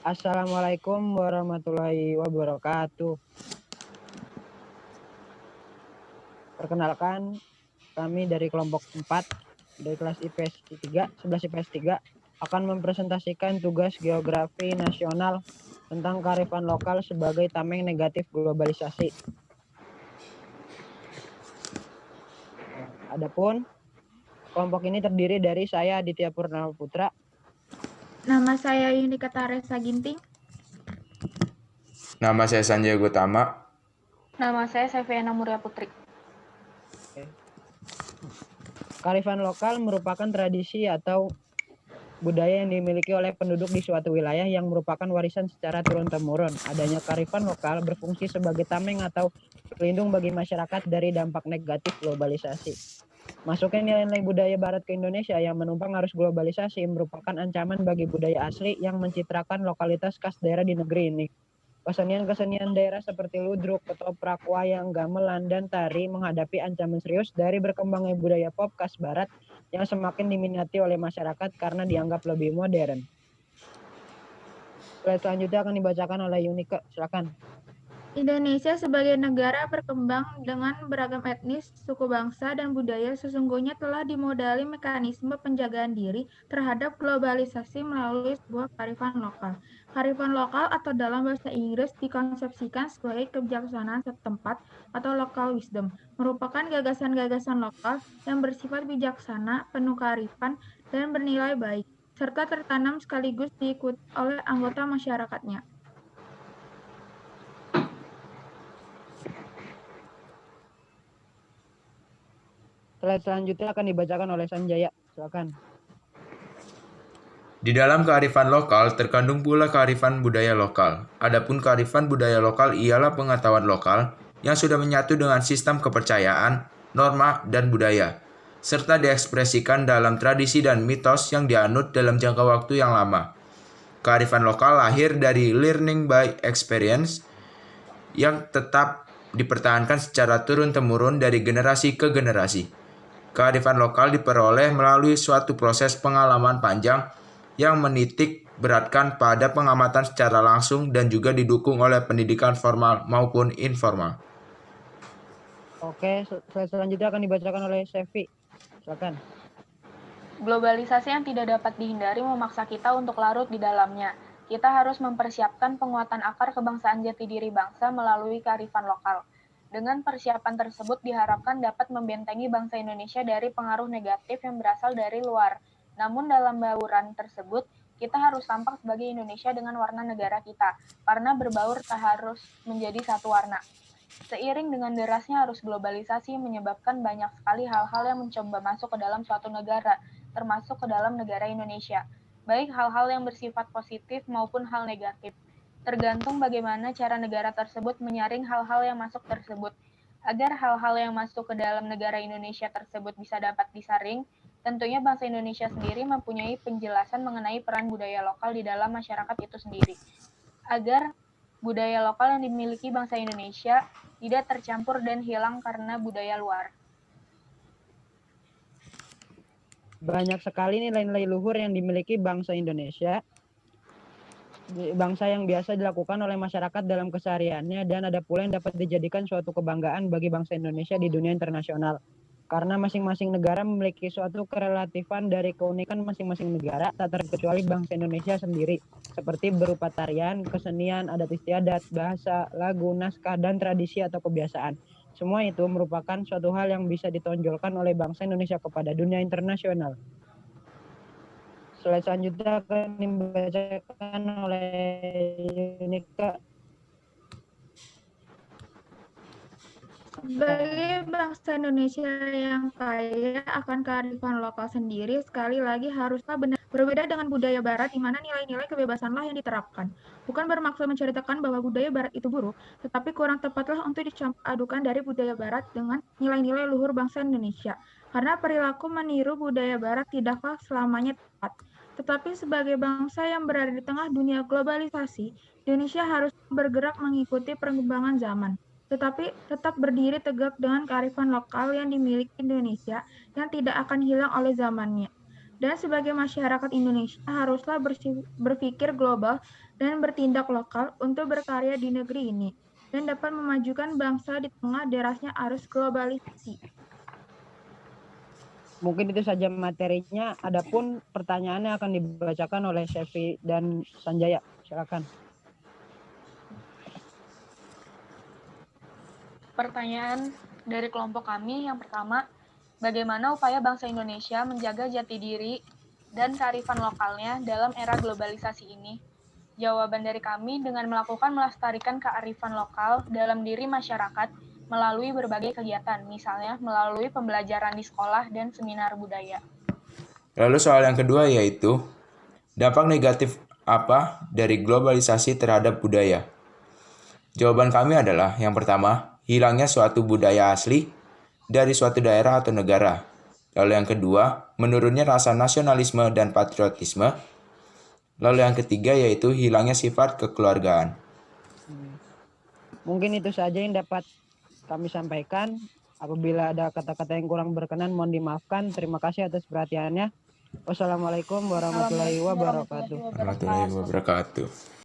Assalamualaikum warahmatullahi wabarakatuh. Perkenalkan, kami dari kelompok 4 dari kelas IPS 3, 11 IPS 3 akan mempresentasikan tugas geografi nasional tentang kearifan lokal sebagai tameng negatif globalisasi. Adapun kelompok ini terdiri dari saya Aditya Purnama Putra. Nama saya Yunika Taresa Ginting. Nama saya Sanjay Gutama. Nama saya Seviana Muria Putri. Kearifan lokal merupakan tradisi atau budaya yang dimiliki oleh penduduk di suatu wilayah yang merupakan warisan secara turun-temurun. Adanya kearifan lokal berfungsi sebagai tameng atau pelindung bagi masyarakat dari dampak negatif globalisasi. Masuknya nilai-nilai budaya barat ke Indonesia yang menumpang arus globalisasi merupakan ancaman bagi budaya asli yang mencitrakan lokalitas khas daerah di negeri ini. Kesenian-kesenian daerah seperti ludruk, ketoprak, wayang, gamelan, dan tari menghadapi ancaman serius dari berkembangnya budaya pop khas barat yang semakin diminati oleh masyarakat karena dianggap lebih modern. Slide selanjutnya akan dibacakan oleh Yunika, silakan. Indonesia sebagai negara berkembang dengan beragam etnis, suku bangsa, dan budaya sesungguhnya telah dimodali mekanisme penjagaan diri terhadap globalisasi melalui sebuah kearifan lokal. Kearifan lokal atau dalam bahasa Inggris dikonsepsikan sebagai kebijaksanaan setempat atau local wisdom, merupakan gagasan-gagasan lokal yang bersifat bijaksana, penuh kearifan, dan bernilai baik, serta tertanam sekaligus diikuti oleh anggota masyarakatnya. Slide selanjutnya akan dibacakan oleh Sanjaya, silakan. Di dalam kearifan lokal terkandung pula kearifan budaya lokal. Adapun kearifan budaya lokal ialah pengetahuan lokal yang sudah menyatu dengan sistem kepercayaan, norma, dan budaya, serta diekspresikan dalam tradisi dan mitos yang dianut dalam jangka waktu yang lama. Kearifan lokal lahir dari learning by experience yang tetap dipertahankan secara turun-temurun dari generasi ke generasi. Kearifan lokal diperoleh melalui suatu proses pengalaman panjang yang menitik beratkan pada pengamatan secara langsung dan juga didukung oleh pendidikan formal maupun informal. Oke, slide selanjutnya akan dibacakan oleh Sevi, silakan. Globalisasi yang tidak dapat dihindari memaksa kita untuk larut di dalamnya. Kita harus mempersiapkan penguatan akar kebangsaan jati diri bangsa melalui kearifan lokal. Dengan persiapan tersebut diharapkan dapat membentengi bangsa Indonesia dari pengaruh negatif yang berasal dari luar. Namun dalam bauran tersebut, kita harus tampak sebagai Indonesia dengan warna negara kita, karena berbaur tak harus menjadi satu warna. Seiring dengan derasnya arus globalisasi menyebabkan banyak sekali hal-hal yang mencoba masuk ke dalam suatu negara, termasuk ke dalam negara Indonesia, baik hal-hal yang bersifat positif maupun hal negatif. Tergantung bagaimana cara negara tersebut menyaring hal-hal yang masuk tersebut. Agar hal-hal yang masuk ke dalam negara Indonesia tersebut bisa dapat disaring, tentunya bangsa Indonesia sendiri mempunyai penjelasan mengenai peran budaya lokal di dalam masyarakat itu sendiri. Agar budaya lokal yang dimiliki bangsa Indonesia tidak tercampur dan hilang karena budaya luar. Banyak sekali nilai-nilai luhur yang dimiliki bangsa Indonesia, bangsa yang biasa dilakukan oleh masyarakat dalam kesehariannya, dan ada pula yang dapat dijadikan suatu kebanggaan bagi bangsa Indonesia di dunia internasional. Karena masing-masing negara memiliki suatu kerelatifan dari keunikan masing-masing negara, tak terkecuali bangsa Indonesia sendiri, seperti berupa tarian, kesenian, adat istiadat, bahasa, lagu, naskah, dan tradisi atau kebiasaan. Semua itu merupakan suatu hal yang bisa ditonjolkan oleh bangsa Indonesia kepada dunia internasional. Slide selanjutnya akan dibacakan oleh Yunika. Sebagai bangsa Indonesia yang kaya akan kearifan lokal sendiri, sekali lagi haruslah berbeda dengan budaya barat di mana nilai-nilai kebebasanlah yang diterapkan. Bukan bermaksud menceritakan bahwa budaya barat itu buruk, tetapi kurang tepatlah untuk dicampur adukan dari budaya barat dengan nilai-nilai luhur bangsa Indonesia. Karena perilaku meniru budaya barat tidaklah selamanya tepat. Tetapi sebagai bangsa yang berada di tengah dunia globalisasi, Indonesia harus bergerak mengikuti perkembangan zaman, tetapi tetap berdiri tegak dengan kearifan lokal yang dimiliki Indonesia yang tidak akan hilang oleh zamannya. Dan sebagai masyarakat Indonesia haruslah berpikir global dan bertindak lokal untuk berkarya di negeri ini dan dapat memajukan bangsa di tengah derasnya arus globalisasi. Mungkin itu saja materinya. Adapun pertanyaannya akan dibacakan oleh Sevi dan Sanjaya. Silakan. Pertanyaan dari kelompok kami yang pertama, bagaimana upaya bangsa Indonesia menjaga jati diri dan kearifan lokalnya dalam era globalisasi ini? Jawaban dari kami dengan melakukan melestarikan kearifan lokal dalam diri masyarakat melalui berbagai kegiatan, misalnya melalui pembelajaran di sekolah dan seminar budaya. Lalu soal yang kedua yaitu, dampak negatif apa dari globalisasi terhadap budaya? Jawaban kami adalah, yang pertama, hilangnya suatu budaya asli dari suatu daerah atau negara. Lalu yang kedua, menurunnya rasa nasionalisme dan patriotisme. Lalu yang ketiga yaitu hilangnya sifat kekeluargaan. Mungkin itu saja yang dapat kami sampaikan. Apabila ada kata-kata yang kurang berkenan, mohon dimaafkan. Terima kasih atas perhatiannya. Wassalamualaikum warahmatullahi wabarakatuh. Warahmatullahi wabarakatuh.